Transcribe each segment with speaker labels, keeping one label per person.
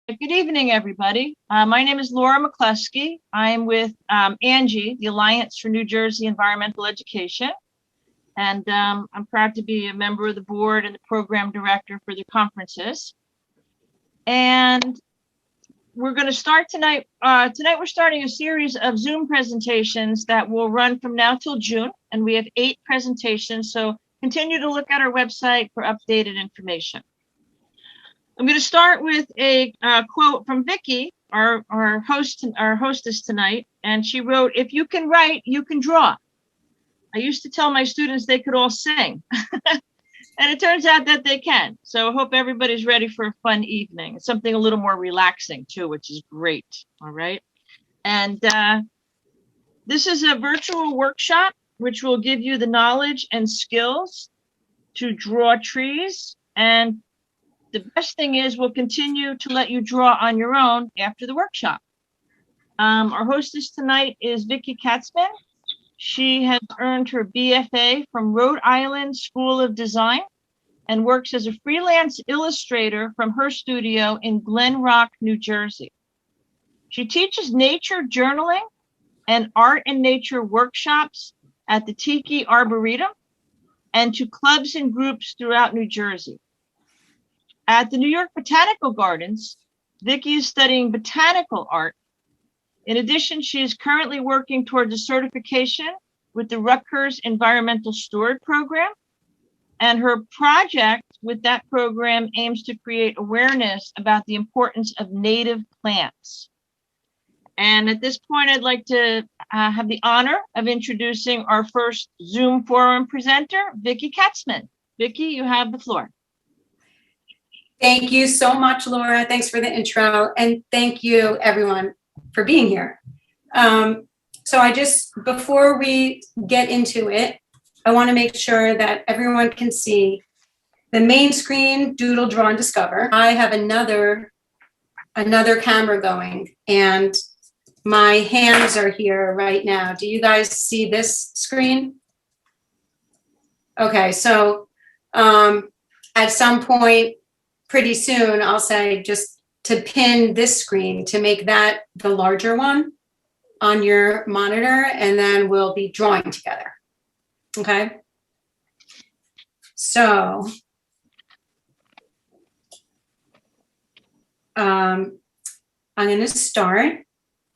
Speaker 1: Good evening, everybody. My name is Laura McCluskey. I'm with ANJEE, the Alliance for New Jersey Environmental Education. And I'm proud to be a member of the board and the program director for the conferences. And we're going to start tonight. Tonight, we're starting a series of Zoom presentations that will run from now till June. And we have 8 presentations. So continue to look at our website for updated information. I'm going to start with a quote from Vicky, our hostess tonight, and she wrote, "If you can write, you can draw." I used to tell my students they could all sing, and it turns out that they can. So I hope everybody's ready for a fun evening. It's something a little more relaxing too, which is great. All right. And this is a virtual workshop, which will give you the knowledge and skills to draw trees. And the best thing is we'll continue to let you draw on your own after the workshop. Our hostess tonight is Vicky Katzman. She has earned her BFA from Rhode Island School of Design and works as a freelance illustrator from her studio in Glen Rock, New Jersey. She teaches nature journaling and art and nature workshops at the Thielke Arboretum and to clubs and groups throughout New Jersey. At the New York Botanical Gardens, Vicky is studying botanical art. In addition, she is currently working towards a certification with the Rutgers Environmental Steward program. And her project with that program aims to create awareness about the importance of native plants. And at this point, I'd like to have the honor of introducing our first Zoom forum presenter, Vicky Katzman. Vicky, you have the floor.
Speaker 2: Thank you so much, Laura. Thanks for the intro. And thank you, everyone, for being here. Before we get into it, I want to make sure that everyone can see the main screen, Doodle, Draw, and Discover. I have another camera going, and my hands are here right now. Do you guys see this screen? Okay, so at some point, pretty soon, I'll say just to pin this screen to make that the larger one on your monitor, and then we'll be drawing together. Okay. So I'm going to start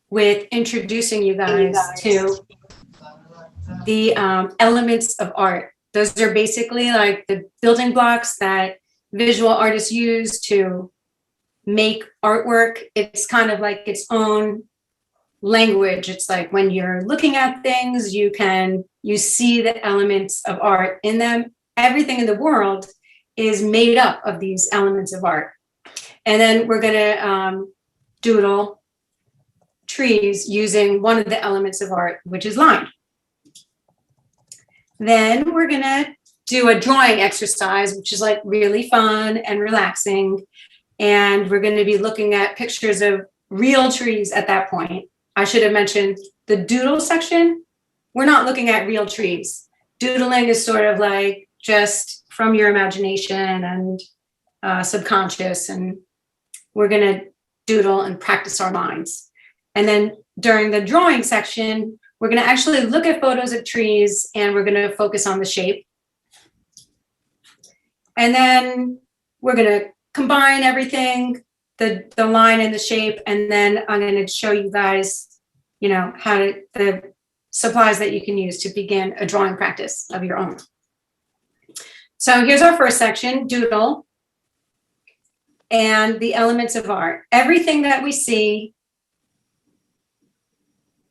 Speaker 2: with introducing you guys to the elements of art. Those are basically like the building blocks that visual artists use to make artwork. It's kind of like its own language. It's like when you're looking at things, you see the elements of art in them. Everything in the world is made up of these elements of art. And then we're going to doodle trees using one of the elements of art, which is line. Then we're going to do a drawing exercise, which is like really fun and relaxing. And we're going to be looking at pictures of real trees at that point. I should have mentioned the doodle section. We're not looking at real trees. Doodling is sort of like just from your imagination and subconscious. And we're going to doodle and practice our minds. And then during the drawing section, we're going to actually look at photos of trees and we're going to focus on the shape. And then we're going to combine everything, the line and the shape, and then I'm going to show you guys, the supplies that you can use to begin a drawing practice of your own. So here's our first section, doodle, and the elements of art. Everything that we see,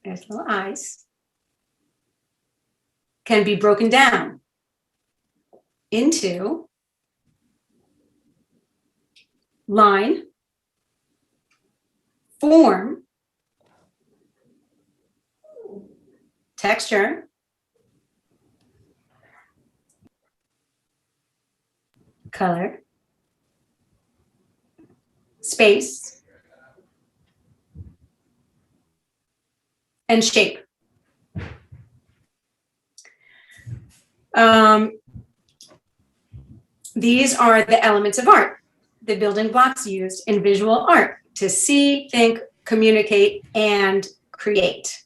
Speaker 2: there's little eyes, can be broken down into line, form, texture, color, space, and shape. These are the elements of art, the building blocks used in visual art to see, think, communicate, and create.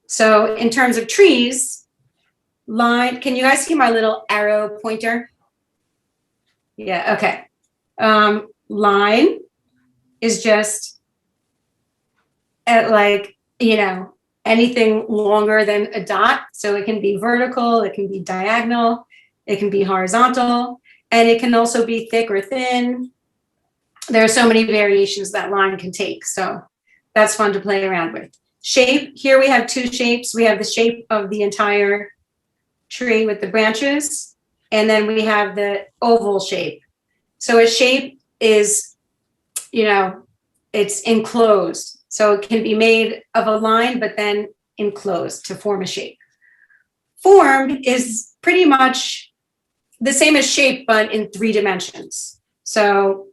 Speaker 2: So in terms of trees, line, can you guys see my little arrow pointer? Yeah, okay. Line is just at like, you know, anything longer than a dot. So it can be vertical, it can be diagonal, it can be horizontal, and it can also be thick or thin. There are so many variations that line can take. So that's fun to play around with. Shape, here we have two shapes. We have the shape of the entire tree with the branches, and then we have the oval shape. So a shape is, you know, it's enclosed. So it can be made of a line, but then enclosed to form a shape. Form is pretty much the same as shape, but in 3 dimensions. So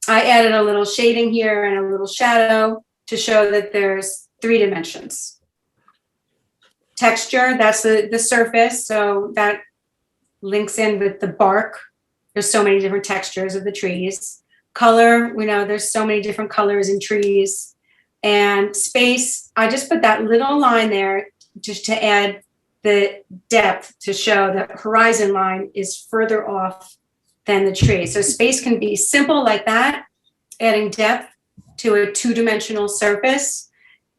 Speaker 2: I added a little shading here and a little shadow to show that there's 3 dimensions. Texture, that's the surface. So that links in with the bark. There's so many different textures of the trees. Color, we know there's so many different colors in trees. And space, I just put that little line there just to add the depth to show that horizon line is further off than the tree. So space can be simple like that, adding depth to a 2-dimensional surface.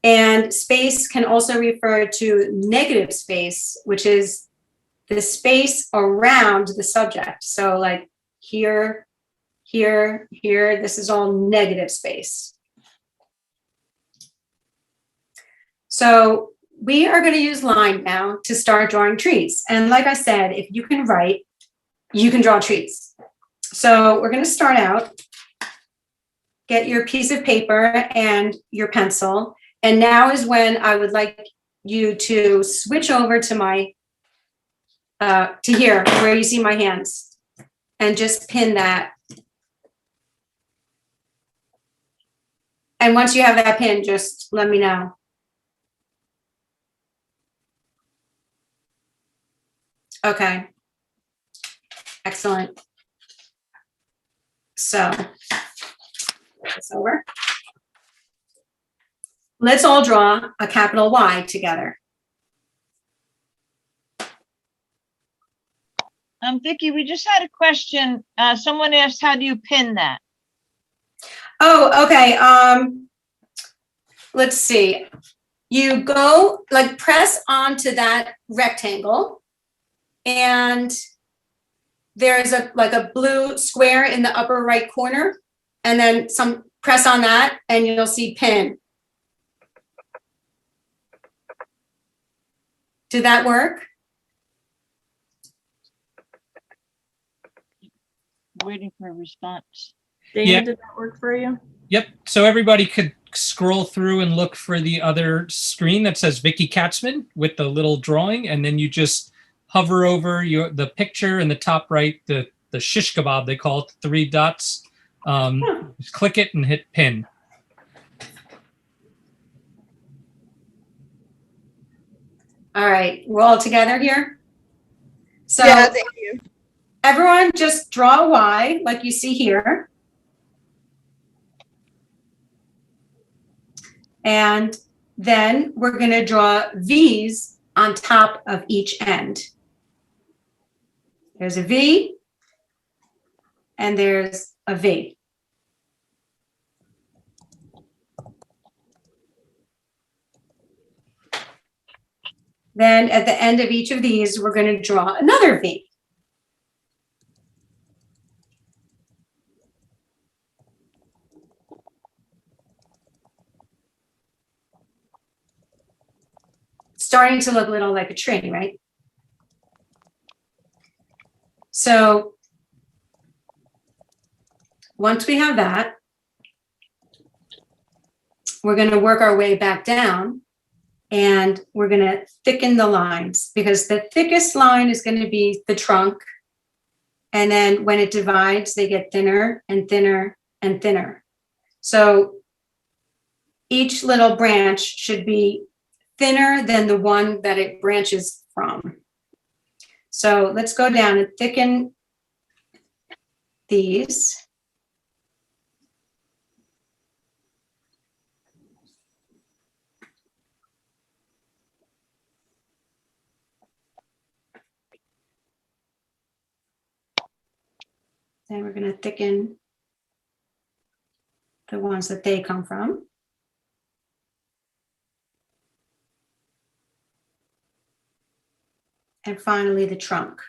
Speaker 2: And space can also refer to negative space, which is the space around the subject. So like here, here, here, this is all negative space. So we are going to use line now to start drawing trees. And like I said, if you can write, you can draw trees. So we're going to start out, get your piece of paper and your pencil. And now is when I would like you to switch over to my, to here, where you see my hands, and just pin that. And once you have that pin, just let me know. Okay. Excellent. So, put this over. Let's all draw a capital Y together.
Speaker 1: Vicky, we just had a question. Someone asked, how do you pin that?
Speaker 2: Oh, okay. Let's see. You go, like, press onto that rectangle, and there's a blue square in the upper right corner, and then press on that, and you'll see pin. Did that work?
Speaker 1: Waiting for a response.
Speaker 3: Dana,
Speaker 4: Yeah.
Speaker 3: did that work for you?
Speaker 4: Yep. So everybody could scroll through and look for the other screen that says Vicky Katzman with the little drawing, and then you just hover over the picture in the top right, the shish kebab they call it, 3 dots. Just click it and hit pin.
Speaker 2: All right, we're all together here. So
Speaker 3: Yeah, thank you.
Speaker 2: everyone just draw a Y like you see here. And then we're going to draw V's on top of each end. There's a V and there's a V. Then at the end of each of these, we're going to draw another V. Starting to look a little like a tree, right? So once we have that, we're going to work our way back down, and we're going to thicken the lines, because the thickest line is going to be the trunk. And then when it divides, they get thinner and thinner and thinner. So each little branch should be thinner than the one that it branches from. So let's go down and thicken these. Then we're going to thicken the ones that they come from. And finally, the trunk.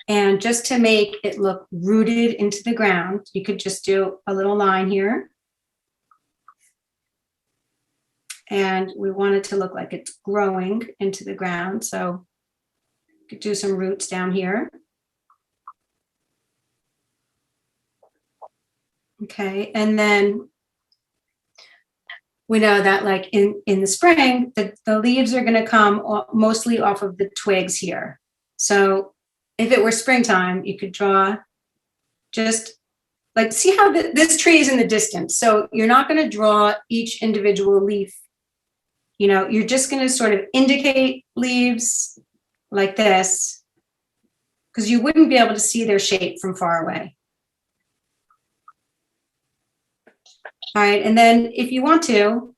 Speaker 2: And just to make it look rooted into the ground, you could just do a little line here. And we want it to look like it's growing into the ground. So you could do some roots down here. Okay, and then we know that like in the spring, the leaves are gonna come mostly off of the twigs here. So if it were springtime, you could draw just like, see how this tree is in the distance. So you're not gonna draw each individual leaf. You know, you're just gonna sort of indicate leaves like this, because you wouldn't be able to see their shape from far away. All right, and then if you want to,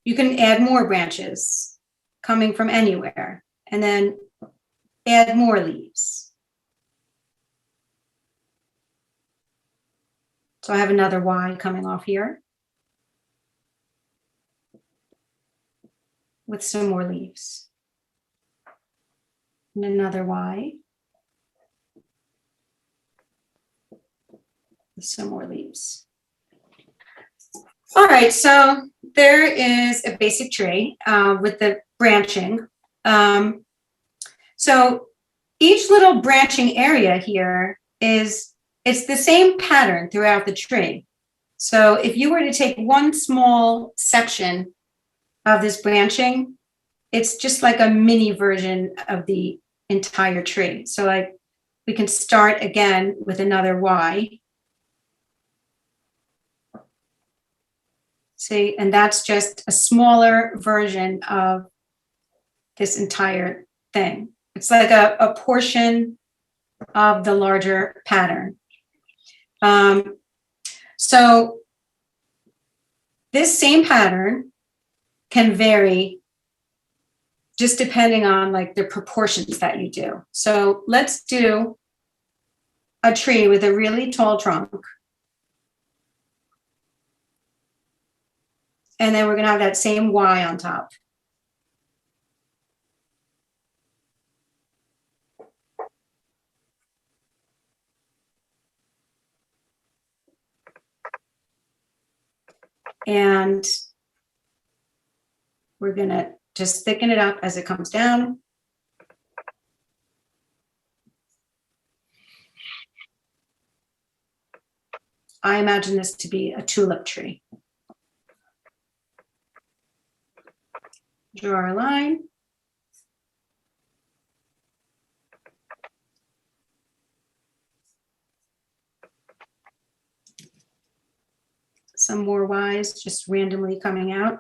Speaker 2: you can add more branches coming from anywhere, and then add more leaves. So I have another Y coming off here with some more leaves. And another Y with some more leaves. All right, so there is a basic tree with the branching. So each little branching area here it's the same pattern throughout the tree. So if you were to take one small section of this branching, it's just like a mini version of the entire tree. So like we can start again with another Y. See, and that's just a smaller version of this entire thing. It's like a portion of the larger pattern. So this same pattern can vary just depending on like the proportions that you do. So let's do a tree with a really tall trunk. And then we're gonna have that same Y on top. And we're gonna just thicken it up as it comes down. I imagine this to be a tulip tree. Draw our line. Some more Ys just randomly coming out.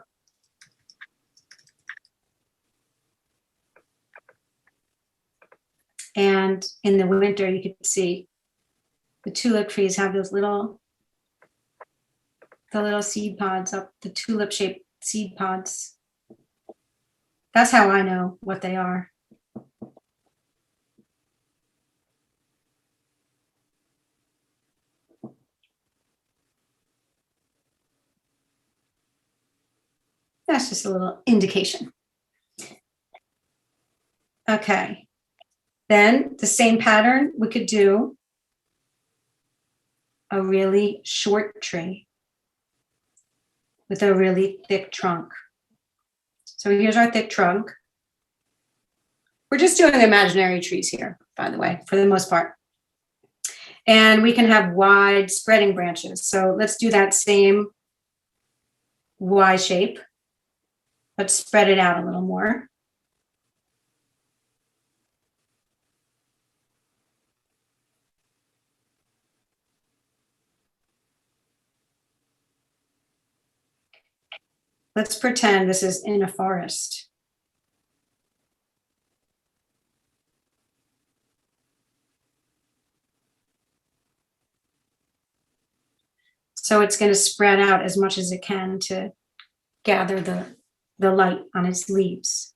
Speaker 2: And in the winter, you can see the tulip trees have those little seed pods up, the tulip shaped seed pods. That's how I know what they are. That's just a little indication. Okay. Then the same pattern, we could do a really short tree with a really thick trunk. So here's our thick trunk. We're just doing imaginary trees here, by the way, for the most part. And we can have wide spreading branches. So let's do that same Y shape. Let's spread it out a little more. Let's pretend this is in a forest. So it's going to spread out as much as it can to gather the light on its leaves.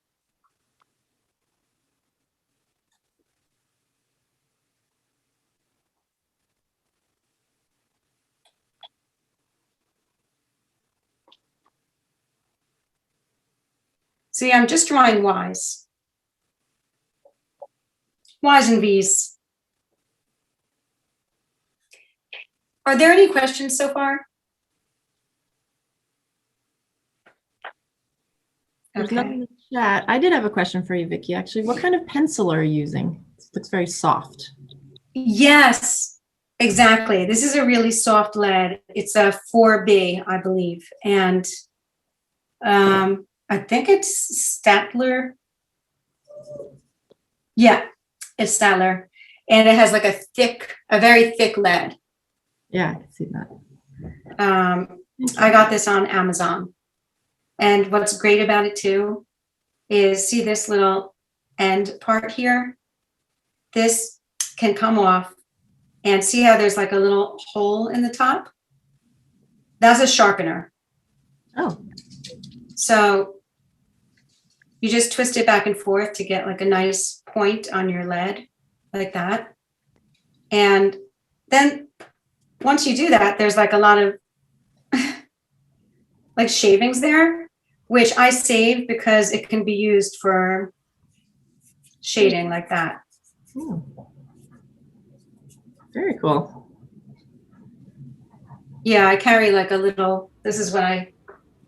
Speaker 2: See, I'm just drawing Ys. Ys and Vs. Are there any questions so far?
Speaker 3: There's nothing in the chat. I did have a question for you, Vicky, actually. What kind of pencil are you using? It looks very soft.
Speaker 2: Yes, exactly. This is a really soft lead. It's a 4B, I believe. And I think it's Statler. Yeah, it's Statler. And it has like a very thick lead.
Speaker 3: Yeah, I can see that.
Speaker 2: I got this on Amazon. And what's great about it too is, see this little end part here? This can come off, and see how there's like a little hole in the top? That's a sharpener.
Speaker 3: Oh,
Speaker 2: So you just twist it back and forth to get like a nice point on your lead, like that. And then once you do that, there's like a lot of like shavings there, which I save because it can be used for shading like that.
Speaker 3: hmm. Very cool.
Speaker 2: Yeah, I carry like a little, this is what I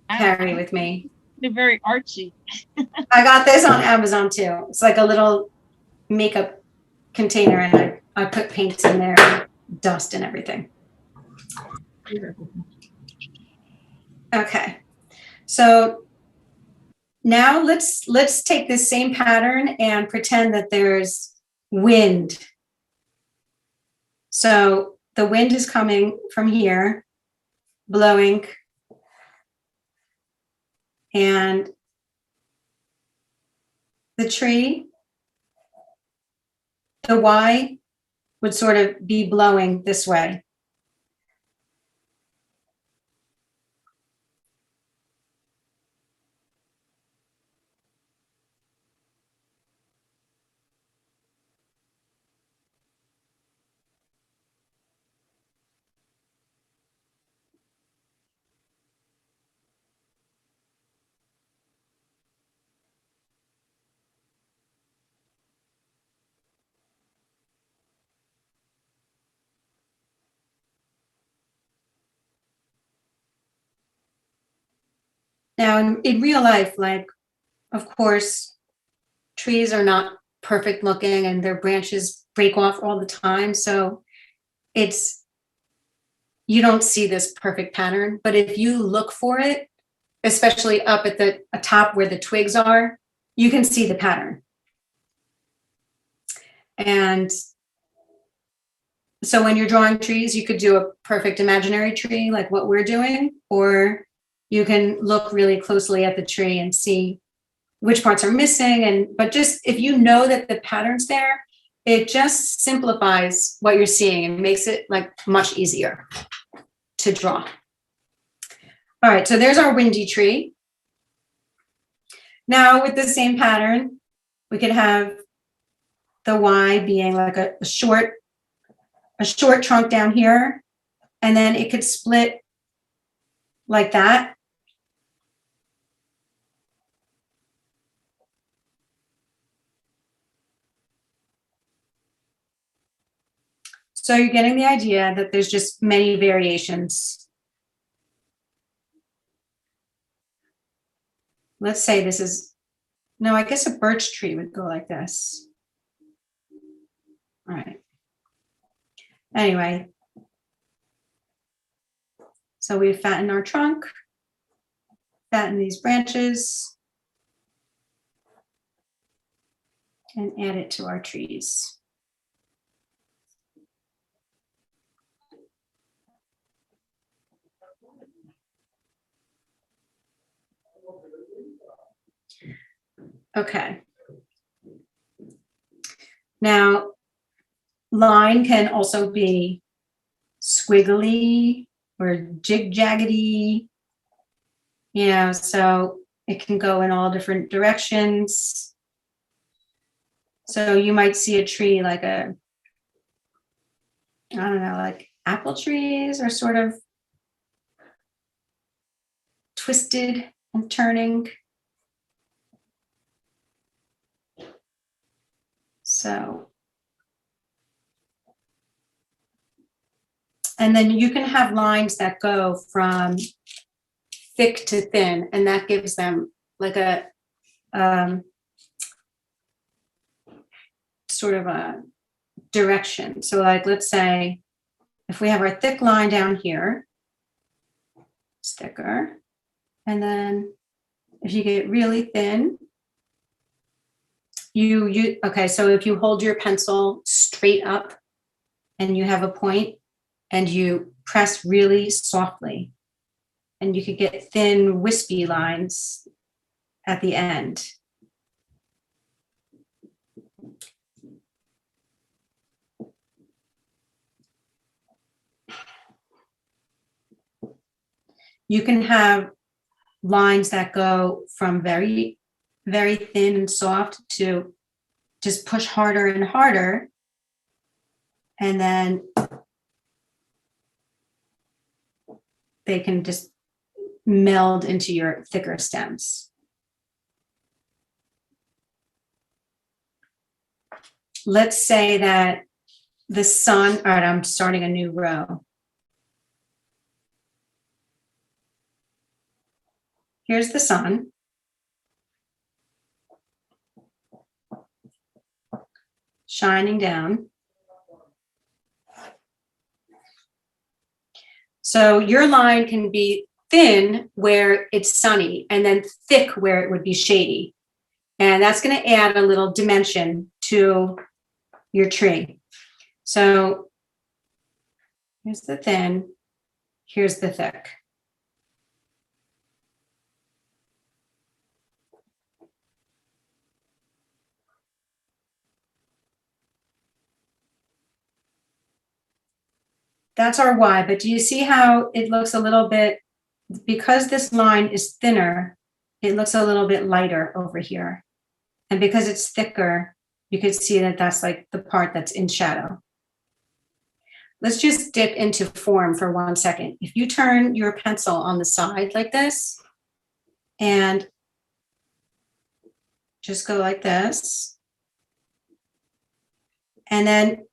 Speaker 2: carry with me.
Speaker 1: They're very artsy.
Speaker 2: I got this on Amazon too. It's like a little makeup container, and I put paints in there, dust and everything. Okay, so now let's take this same pattern and pretend that there's wind. So the wind is coming from here, blowing, and the tree, the Y would sort of be blowing this way. Now, in real life, like, of course, trees are not perfect looking and their branches break off all the time. So you don't see this perfect pattern, but if you look for it, especially up at the top where the twigs are, you can see the pattern. And so when you're drawing trees, you could do a perfect imaginary tree like what we're doing, or you can look really closely at the tree and see which parts are missing. But just if you know that the pattern's there, it just simplifies what you're seeing and makes it like much easier to draw. All right, so there's our windy tree. Now with the same pattern, we could have the Y being like a short trunk down here, and then it could split like that. So you're getting the idea that there's just many variations. Let's say this is, no, I guess a birch tree would go like this. All right. Anyway, so we fatten our trunk, fatten these branches, and add it to our trees. Okay. Now, line can also be squiggly or jig-jaggedy, you know, so it can go in all different directions. So you might see a tree like a, I don't know, like apple trees are sort of twisted and turning. So, and then you can have lines that go from thick to thin, and that gives them like a sort of a direction. So like, let's say if we have our thick line down here, it's thicker. And then if you get really thin, okay, so if you hold your pencil straight up and you have a point and you press really softly, and you could get thin wispy lines at the end. You can have lines that go from very, very thin and soft to just push harder and harder. And then they can just meld into your thicker stems. Let's say that the sun, all right, I'm starting a new row. Here's the sun. Shining down. So your line can be thin where it's sunny and then thick where it would be shady. And that's going to add a little dimension to your tree. So here's the thin, here's the thick. That's our Y, but do you see how it looks a little bit, because this line is thinner, it looks a little bit lighter over here. And because it's thicker, you can see that that's like the part that's in shadow. Let's just dip into form for 1 second. If you turn your pencil on the side like this and just go like this, and then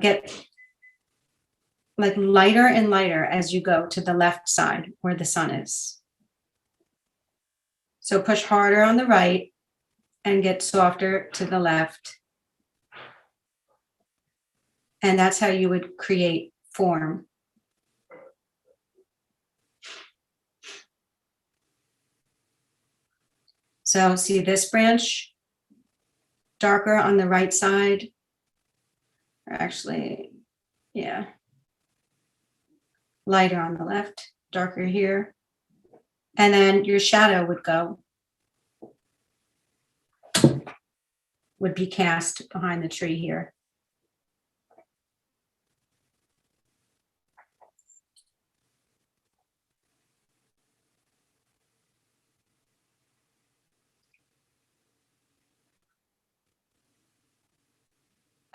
Speaker 2: get like lighter and lighter as you go to the left side where the sun is. So push harder on the right and get softer to the left. And that's how you would create form. So see this branch, darker on the right side, or actually, yeah, lighter on the left, darker here. And then your shadow would be cast behind the tree here.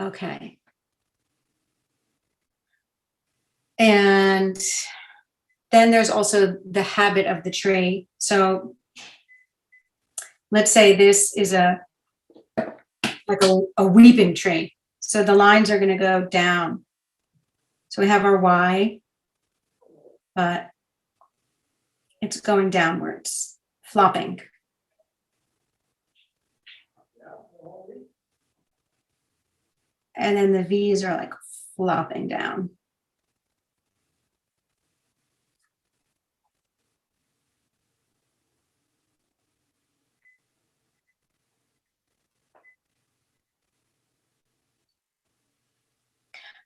Speaker 2: Okay. And then there's also the habit of the tree. So let's say this is like a weeping tree. So the lines are going to go down. So we have our Y, but it's going downwards, flopping. And then the V's are like flopping down.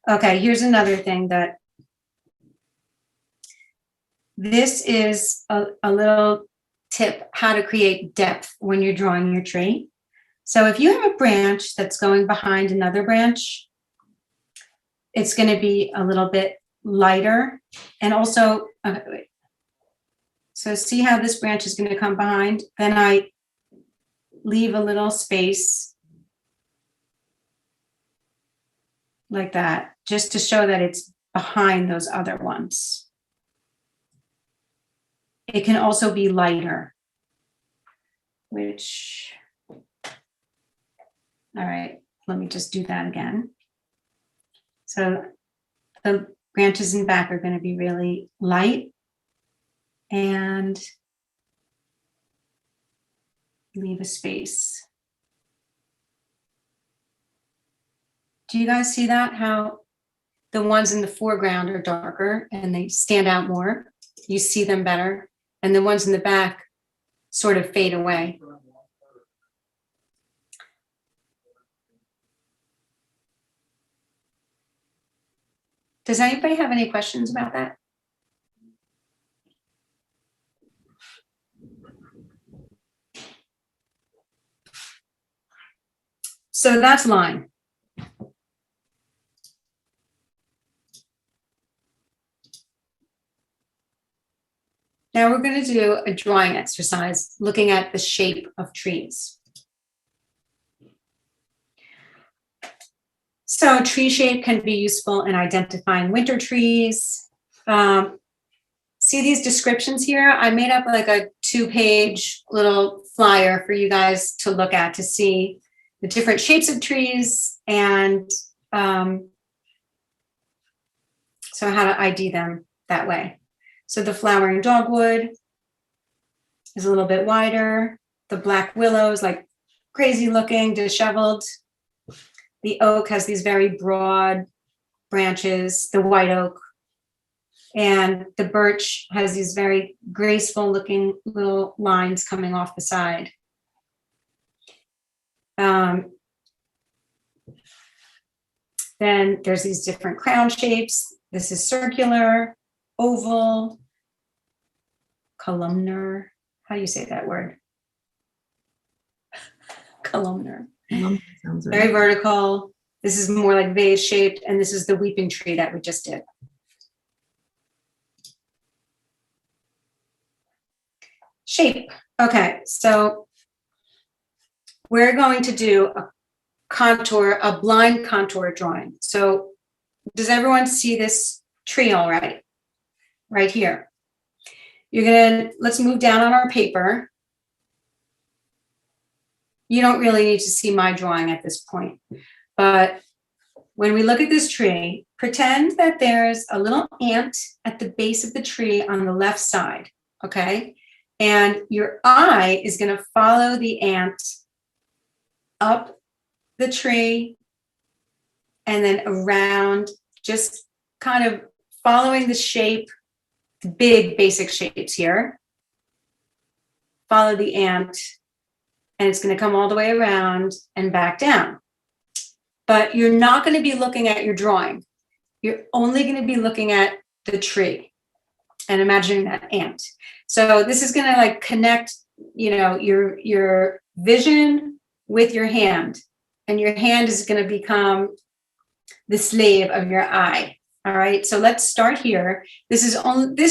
Speaker 2: Okay, here's another thing that this is a little tip how to create depth when you're drawing your tree. So if you have a branch that's going behind another branch, it's going to be a little bit lighter. And also, okay, wait. So see how this branch is going to come behind? Then I leave a little space like that, just to show that it's behind those other ones. It can also be lighter, which, all right, let me just do that again. So the branches in back are going to be really light, and leave a space. Do you guys see that? How the ones in the foreground are darker and they stand out more. You see them better. And the ones in the back sort of fade away. Does anybody have any questions about that? So that's line. Now we're going to do a drawing exercise looking at the shape of trees. So tree shape can be useful in identifying winter trees. See these descriptions here? I made up like a 2-page little flyer for you guys to look at to see the different shapes of trees and so how to ID them that way. So the flowering dogwood is a little bit wider. The black willow is like crazy looking, disheveled. The oak has these very broad branches, the white oak. And the birch has these very graceful looking little lines coming off the side. Then there's these different crown shapes. This is circular, oval, columnar. How do you say that word? Columnar.
Speaker 3: Sounds
Speaker 2: Very
Speaker 3: right.
Speaker 2: vertical. This is more like vase shaped, and this is the weeping tree that we just did. Shape. Okay, so we're going to do a contour, a blind contour drawing. So does everyone see this tree all right? Right here. You're gonna, let's move down on our paper. You don't really need to see my drawing at this point, but when we look at this tree, pretend that there's a little ant at the base of the tree on the left side, okay? And your eye is gonna follow the ant up the tree and then around, just kind of following the shape, the big basic shapes here. Follow the ant, and it's going to come all the way around and back down. But you're not going to be looking at your drawing. You're only going to be looking at the tree and imagining that ant. So this is going to like connect, you know, your vision with your hand, and your hand is going to become the slave of your eye. All right, so let's start here. This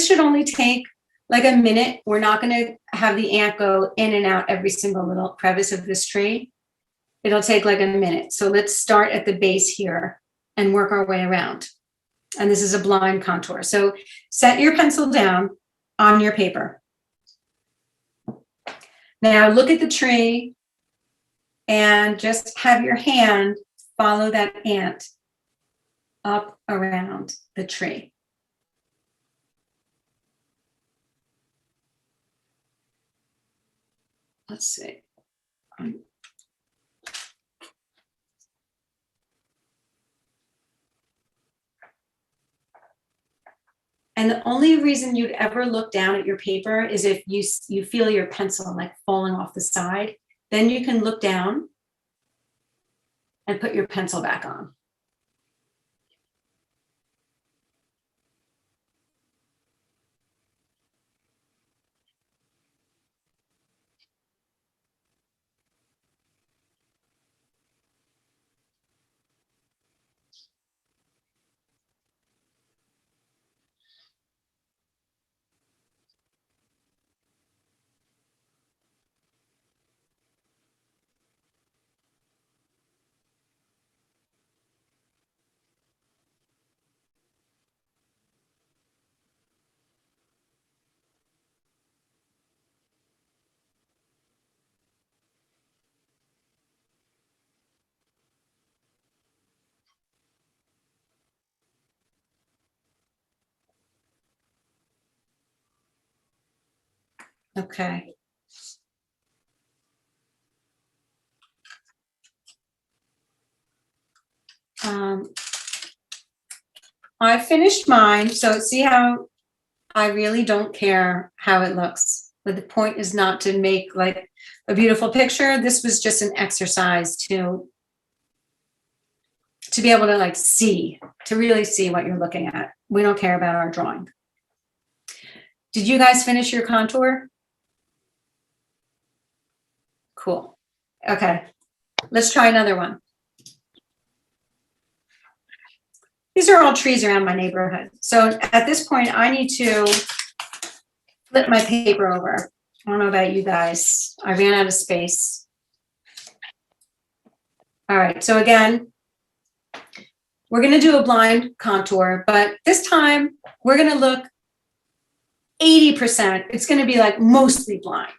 Speaker 2: should only take like a minute. We're not going to have the ant go in and out every single little crevice of this tree. It'll take like a minute. So let's start at the base here and work our way around. And this is a blind contour. So set your pencil down on your paper. Now look at the tree and just have your hand follow that ant up around the tree. Let's see. And the only reason you'd ever look down at your paper is if you feel your pencil like falling off the side. Then you can look down and put your pencil back on. Okay. I finished mine, so see how I really don't care how it looks. But the point is not to make like a beautiful picture. This was just an exercise to be able to like see, to really see what you're looking at. We don't care about our drawing. Did you guys finish your contour? Cool. Okay, let's try another one. These are all trees around my neighborhood. So at this point, I need to flip my paper over. I don't know about you guys. I ran out of space. All right, so again, we're gonna do a blind contour, but this time we're gonna look 80%. It's gonna be like mostly blind.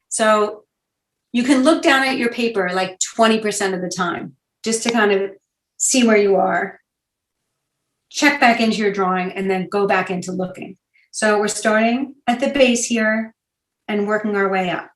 Speaker 2: So you can look down at your paper like 20% of the time, just to kind of see where you are. Check back into your drawing and then go back into looking. So we're starting at the base here and working our way up.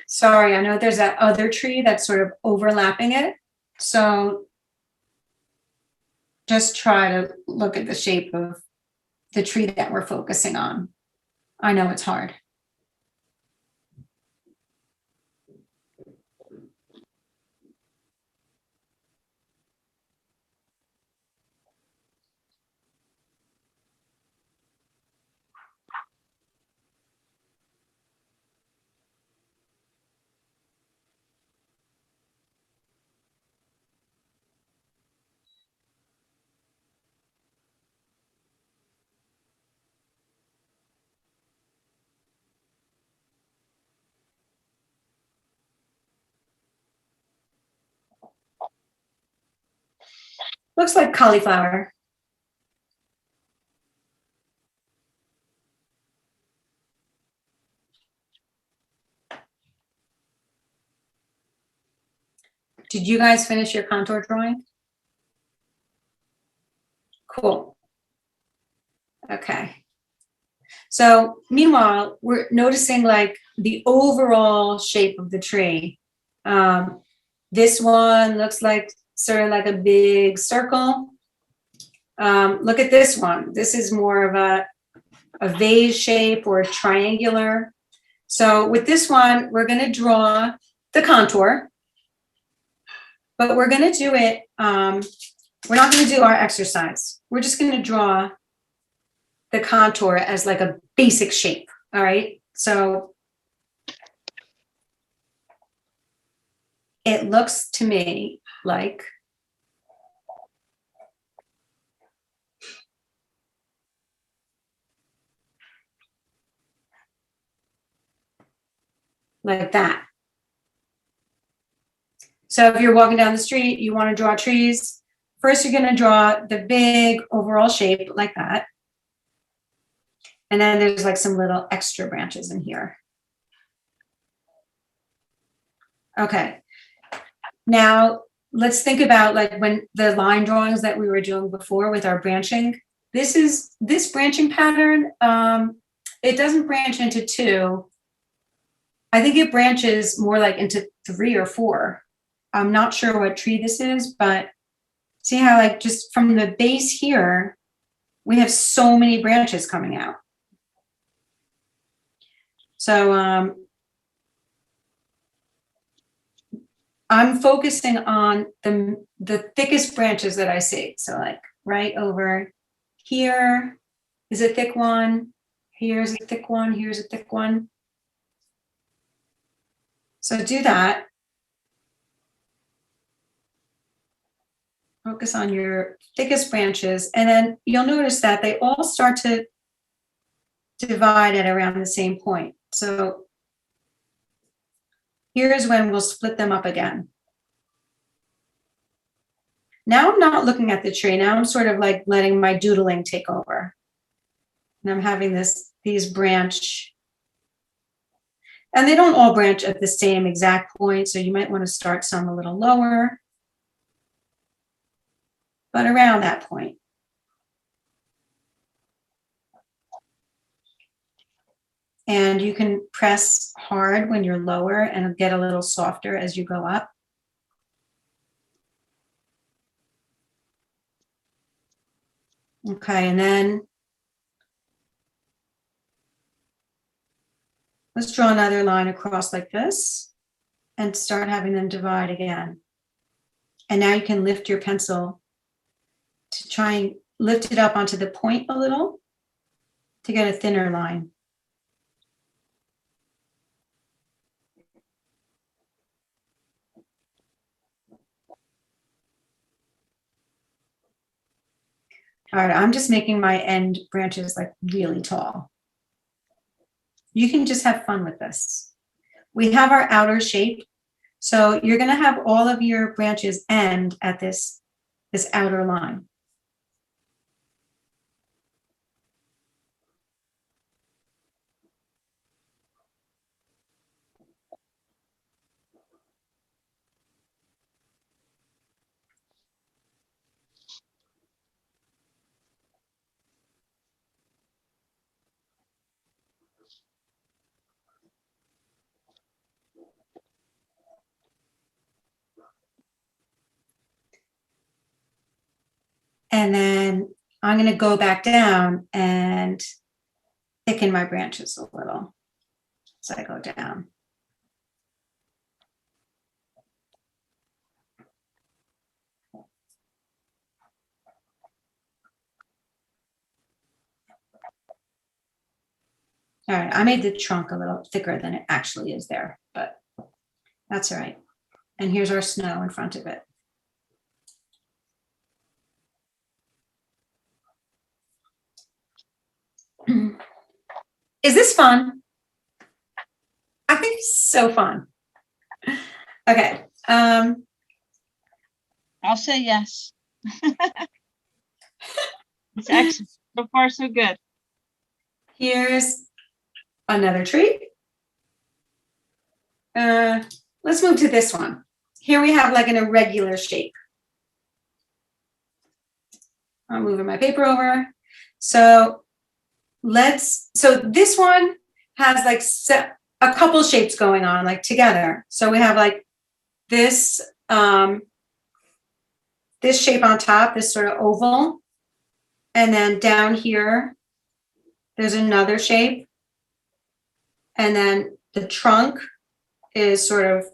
Speaker 2: Sorry, I know there's that other tree that's sort of overlapping it. So just try to look at the shape of the tree that we're focusing on. I know it's hard. Looks like cauliflower. Did you guys finish your contour drawing? Cool. Okay. So meanwhile, we're noticing like the overall shape of the tree. This one looks like sort of like a big circle. Look at this one. This is more of a vase shape or triangular. So with this one, we're going to draw the contour, but we're going to do it. We're not going to do our exercise. We're just going to draw the contour as like a basic shape. All right. So it looks to me like that. So if you're walking down the street, you want to draw trees. First, you're going to draw the big overall shape like that. And then there's like some little extra branches in here. Okay. Now let's think about like when the line drawings that we were doing before with our branching. This branching pattern, it doesn't branch into 2. I think it branches more like into 3 or 4. I'm not sure what tree this is, but see how like just from the base here, we have so many branches coming out. So I'm focusing on the thickest branches that I see. So like right over here is a thick one. Here's a thick one. Here's a thick one. So do that. Focus on your thickest branches. And then you'll notice that they all start to divide at around the same point. So here's when we'll split them up again. Now I'm not looking at the tree. Now I'm sort of like letting my doodling take over. And I'm having these branch, and they don't all branch at the same exact point, so you might want to start some a little lower, but around that point. And you can press hard when you're lower and it'll get a little softer as you go up. Okay, and then let's draw another line across like this and start having them divide again. And now you can lift your pencil to try and lift it up onto the point a little to get a thinner line. All right, I'm just making my end branches like really tall. You can just have fun with this. We have our outer shape. So you're going to have all of your branches end at this outer line. And then I'm going to go back down and thicken my branches a little as I go down. All right, I made the trunk a little thicker than it actually is there, but that's all right. And here's our snow in front of it. Is this fun? I think it's so fun. Okay.
Speaker 1: I'll say yes. It's excellent. So far, so good.
Speaker 2: Here's another tree. Let's move to this one. Here we have like an irregular shape. I'm moving my paper over. So this one has like a couple shapes going on like together. So we have like this, this shape on top, this sort of oval. And then down here, there's another shape. And then the trunk is sort of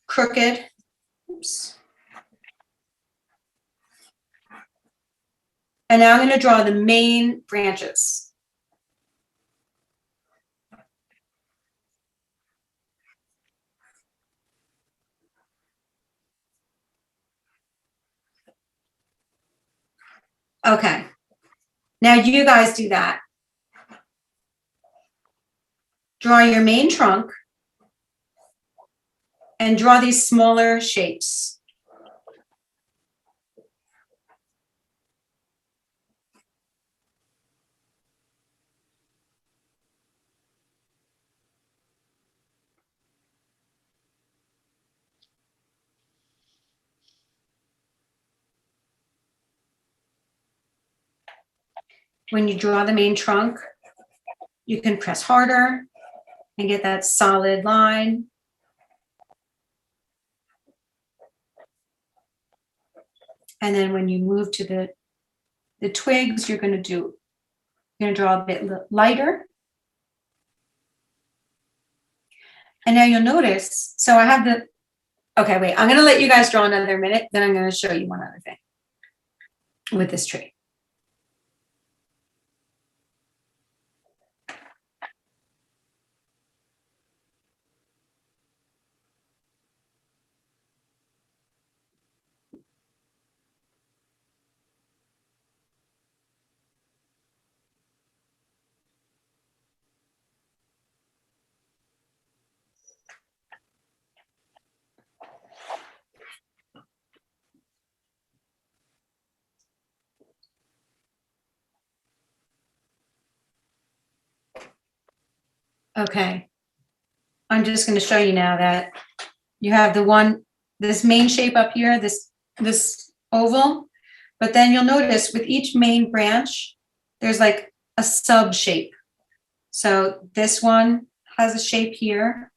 Speaker 2: crooked. Oops. And now I'm going to draw the main branches. Okay. Now you guys do that. Draw your main trunk and draw these smaller shapes. When you draw the main trunk, you can press harder and get that solid line. And then when you move to the twigs, you're going to draw a bit lighter. And now you'll notice, so I have okay, wait, I'm going to let you guys draw another minute, then I'm going to show you one other thing with this tree. Okay. I'm just going to show you now that you have this main shape up here, this oval, but then you'll notice with each main branch, there's like a sub shape. So this one has a shape here.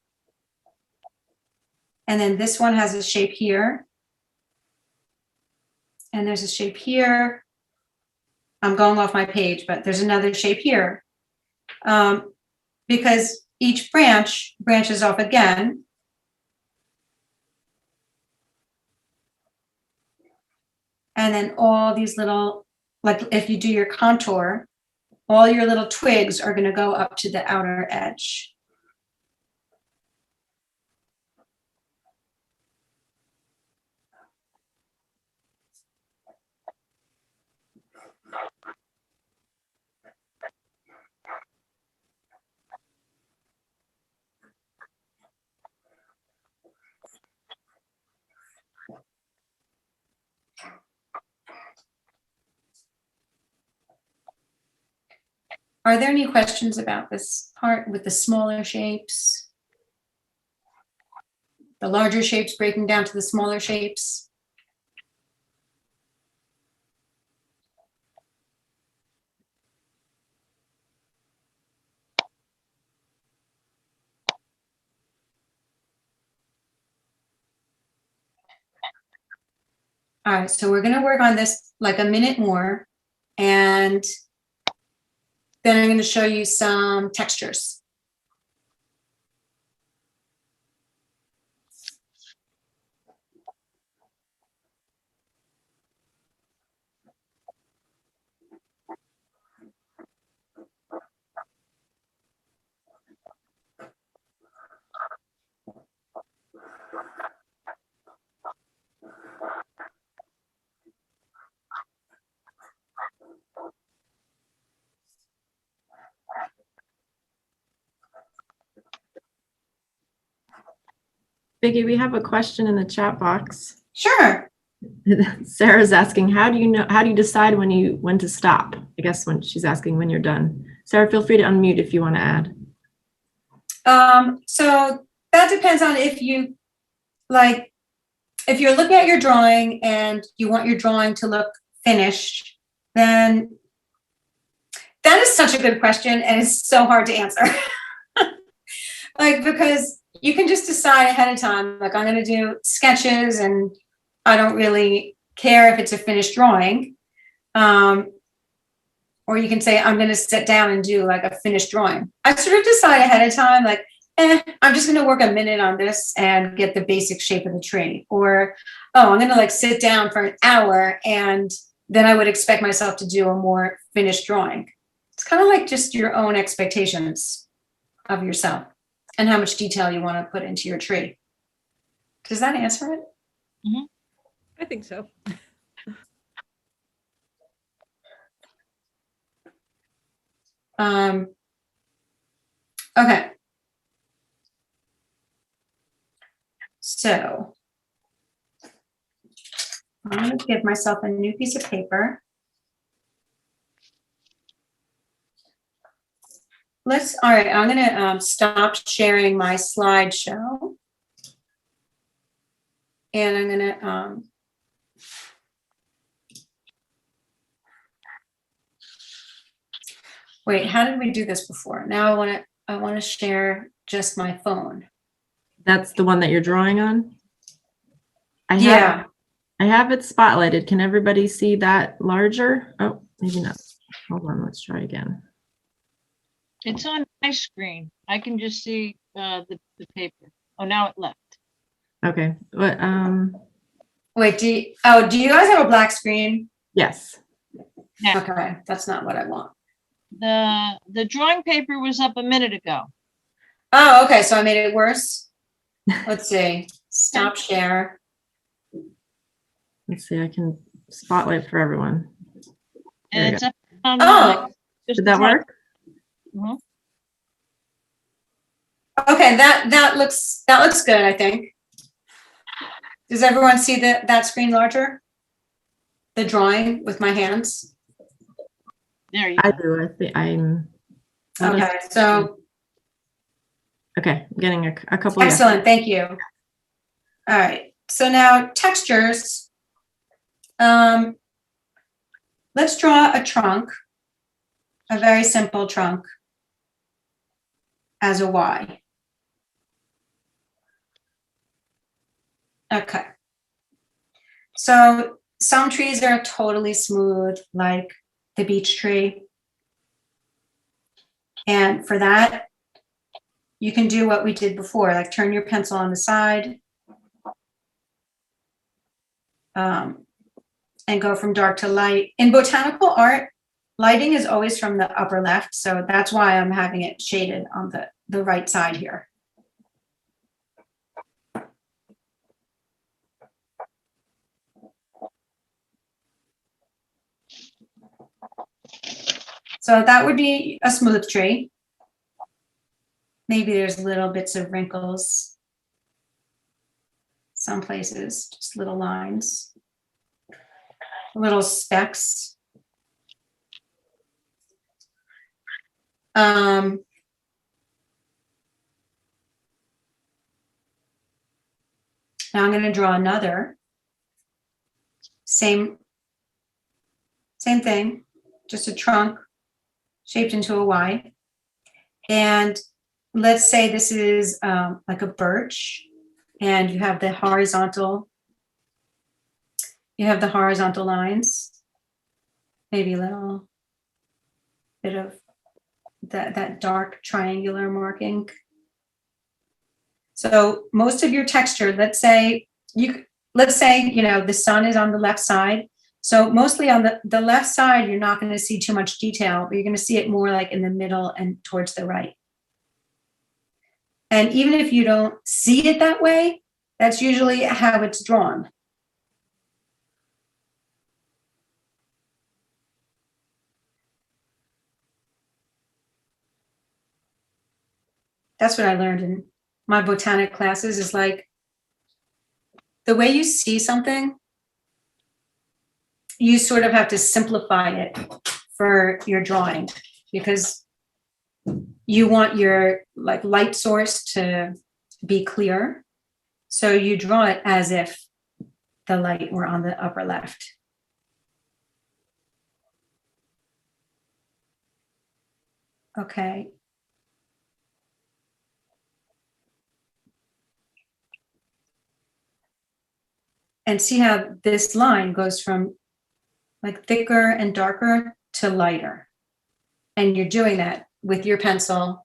Speaker 2: And then this one has a shape here. And there's a shape here. I'm going off my page, but there's another shape here. Because each branch branches off again. And then all these little, like if you do your contour, all your little twigs are going to go up to the outer edge. Are there any questions about this part with the smaller shapes? The larger shapes breaking down to the smaller shapes? All right, so we're gonna work on this like a minute more, and then I'm gonna show you some textures.
Speaker 3: Vicky, we have a question in the chat box.
Speaker 2: Sure.
Speaker 3: Sarah's asking, how do you decide when to stop? I guess when she's asking when you're done. Sarah, feel free to unmute if you want to add.
Speaker 2: So that depends on if you're looking at your drawing and you want your drawing to look finished, then that is such a good question and it's so hard to answer. Because you can just decide ahead of time, like I'm going to do sketches and I don't really care if it's a finished drawing. Or you can say, I'm going to sit down and do like a finished drawing. I sort of decide ahead of time, like, I'm just going to work a minute on this and get the basic shape of the tree. Or, oh, I'm going to like sit down for an hour and then I would expect myself to do a more finished drawing. It's kind of like just your own expectations of yourself and how much detail you want to put into your tree. Does that answer it?
Speaker 5: Mm-hmm. I think so.
Speaker 2: Okay. So I'm going to give myself a new piece of paper. All right, I'm going to stop sharing my slideshow. And I'm going to wait, how did we do this before? Now I want to share just my phone.
Speaker 3: That's the one that you're drawing on? I have it spotlighted. Can everybody see that larger? Oh, maybe not. Hold on, let's try again.
Speaker 1: It's on my screen. I can just see the paper. Oh, now it left.
Speaker 3: Okay. What?
Speaker 2: Wait, do you guys have a black screen?
Speaker 3: Yes.
Speaker 1: Yeah.
Speaker 2: Okay, that's not what I want.
Speaker 1: The drawing paper was up a minute ago.
Speaker 2: Oh, okay, so I made it worse. Let's see. Stop share.
Speaker 3: Let's see. I can spotlight for everyone.
Speaker 1: And it's up.
Speaker 2: Oh,
Speaker 3: did that work?
Speaker 1: Mm-hmm.
Speaker 2: Okay, that looks good, I think. Does everyone see that screen larger? The drawing with my hands?
Speaker 1: There you
Speaker 3: I
Speaker 1: go.
Speaker 3: do. I think I'm.
Speaker 2: Okay, so
Speaker 3: Okay, I'm getting a couple. Yes.
Speaker 2: Excellent, thank you. All right, so now textures. Let's draw a trunk, a very simple trunk as a Y. Okay. So some trees are totally smooth, like the beech tree. And for that, you can do what we did before, like turn your pencil on the side and go from dark to light. In botanical art, lighting is always from the upper left, so that's why I'm having it shaded on the right side here. So that would be a smooth tree. Maybe there's little bits of wrinkles. Some places, just little lines, little specks. Now I'm going to draw another. Same thing, just a trunk shaped into a Y. And let's say this is like a birch, and you have the horizontal lines, maybe a little bit of that dark triangular marking. So most of your texture, let's say the sun is on the left side. So mostly on the left side, you're not going to see too much detail, but you're going to see it more like in the middle and towards the right. And even if you don't see it that way, that's usually how it's drawn. That's what I learned in my botanic classes, is like the way you see something, you sort of have to simplify it for your drawing, because you want your like light source to be clear. So you draw it as if the light were on the upper left. Okay. And see how this line goes from like thicker and darker to lighter. And you're doing that with your pencil,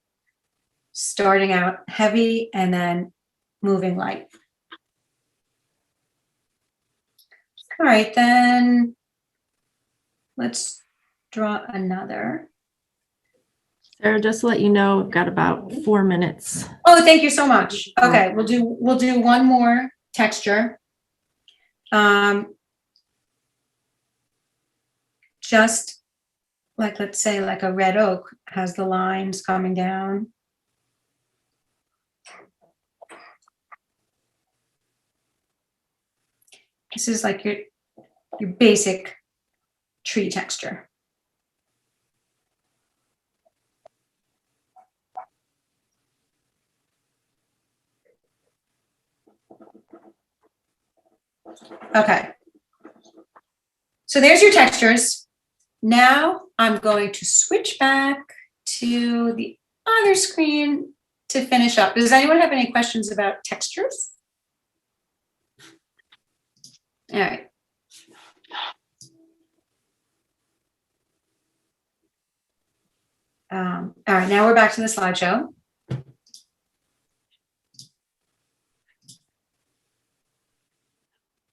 Speaker 2: starting out heavy and then moving light. All right, then let's draw another.
Speaker 3: Sarah, just to let you know, we've got about 4 minutes.
Speaker 2: Oh, thank you so much. Okay, we'll do one more texture. Just like, let's say like a red oak has the lines coming down. This is like your basic tree texture. Okay. So there's your textures. Now I'm going to switch back to the other screen to finish up. Does anyone have any questions about textures? All right. All right, now we're back to the slideshow.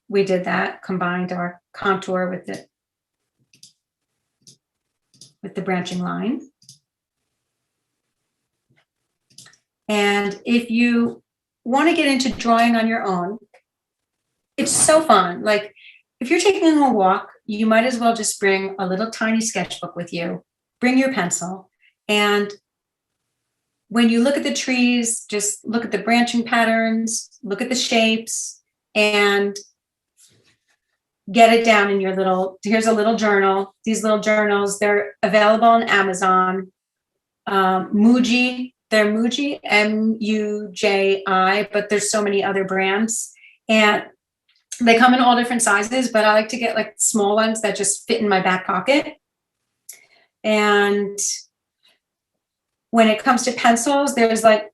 Speaker 2: We did that, combined our contour with the branching line. And if you want to get into drawing on your own, it's so fun. Like if you're taking a walk, you might as well just bring a little tiny sketchbook with you, bring your pencil, and when you look at the trees, just look at the branching patterns, look at the shapes, and get it down in your here's a little journal. These little journals, they're available on Amazon. Muji they're Muji, M-U-J-I, but there's so many other brands. And they come in all different sizes, but I like to get like small ones that just fit in my back pocket. And when it comes to pencils, there's like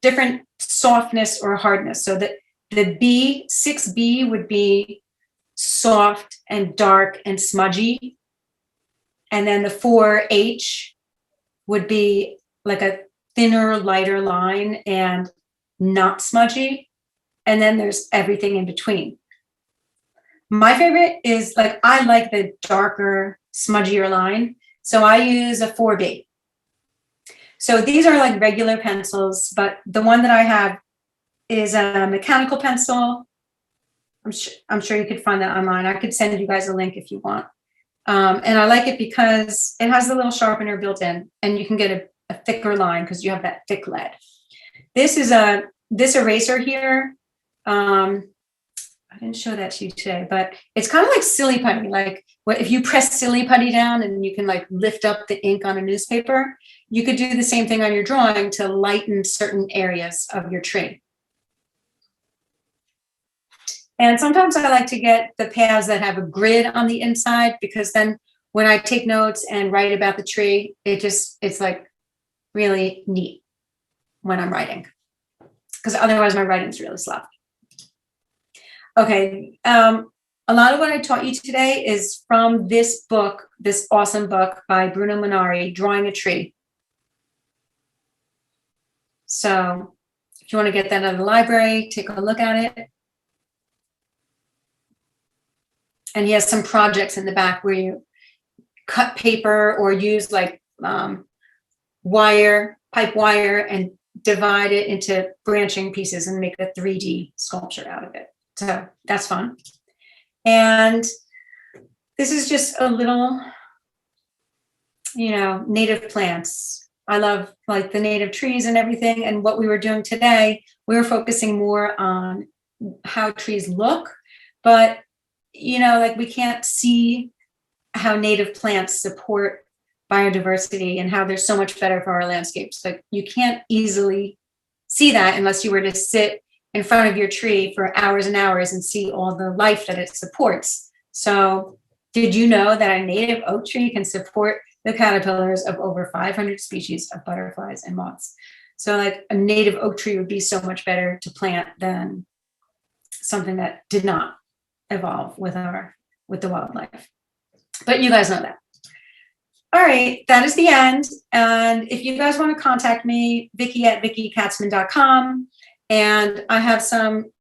Speaker 2: different softness or hardness. So that the B, 6B would be soft and dark and smudgy. And then the 4H would be like a thinner, lighter line and not smudgy. And then there's everything in between. My favorite is like, I like the darker, smudgier line. So I use a 4B. So these are like regular pencils, but the one that I have is a mechanical pencil. I'm sure you could find that online. I could send you guys a link if you want. And I like it because it has the little sharpener built in, and you can get a thicker line because you have that thick lead. This eraser here. I didn't show that to you today, but it's kind of like silly putty. Like if you press silly putty down and you can like lift up the ink on a newspaper, you could do the same thing on your drawing to lighten certain areas of your tree. And sometimes I like to get the pads that have a grid on the inside, because then when I take notes and write about the tree, it's like really neat when I'm writing, because otherwise my writing's really sloppy. Okay, a lot of what I taught you today is from this book, this awesome book by Bruno Munari, Drawing a Tree. So if you want to get that out of the library, take a look at it. And he has some projects in the back where you cut paper or use like pipe wire, and divide it into branching pieces and make a 3D sculpture out of it. So that's fun. And this is just a little, native plants. I love like the native trees and everything. And what we were doing today, we were focusing more on how trees look, but like we can't see how native plants support biodiversity and how they're so much better for our landscapes. Like you can't easily see that unless you were to sit in front of your tree for hours and hours and see all the life that it supports. So did you know that a native oak tree can support the caterpillars of over 500 species of butterflies and moths? So like a native oak tree would be so much better to plant than something that did not evolve with the wildlife. But you guys know that. All right, that is the end. And if you guys want to contact me, Vicky at vickykatzman.com. And I have some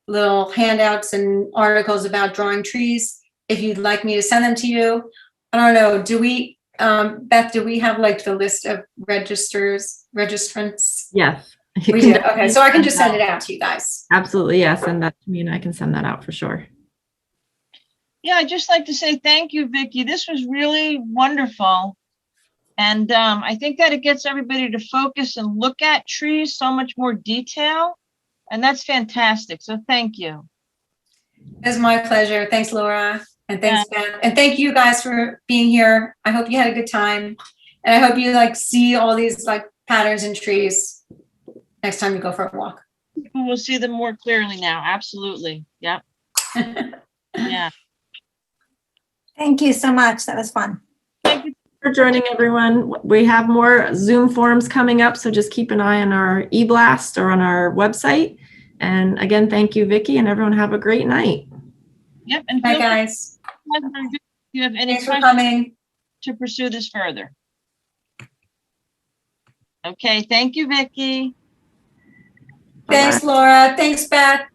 Speaker 2: little handouts and articles about drawing trees. If you'd like me to send them to you, I don't know. Do we, Beth, do we have like the list of registrants?
Speaker 3: Yes.
Speaker 2: We do. Okay, so I can just send it out to you guys.
Speaker 3: Absolutely, yeah. Send that to me and I can send that out for sure.
Speaker 1: Yeah, I'd just like to say thank you, Vicky. This was really wonderful. And I think that it gets everybody to focus and look at trees so much more detail. And that's fantastic. So thank you.
Speaker 2: It's my pleasure. Thanks, Laura. And thanks, Beth. And thank you guys for being here. I hope you had a good time. And I hope you see all these patterns in trees next time you go for a walk.
Speaker 1: We'll see them more clearly now. Absolutely. Yep. Yeah.
Speaker 6: Thank you so much. That was fun.
Speaker 1: Thank you
Speaker 3: for joining, everyone. We have more Zoom forums coming up, so just keep an eye on our e-blast or on our website. And again, thank you, Vicky, and everyone have a great night.
Speaker 1: Yep. And
Speaker 2: bye, guys.
Speaker 1: If you have any
Speaker 2: Thanks for
Speaker 1: questions
Speaker 2: coming
Speaker 1: to pursue this further. Okay. Thank you, Vicky.
Speaker 2: Thanks, Laura. Thanks, Beth.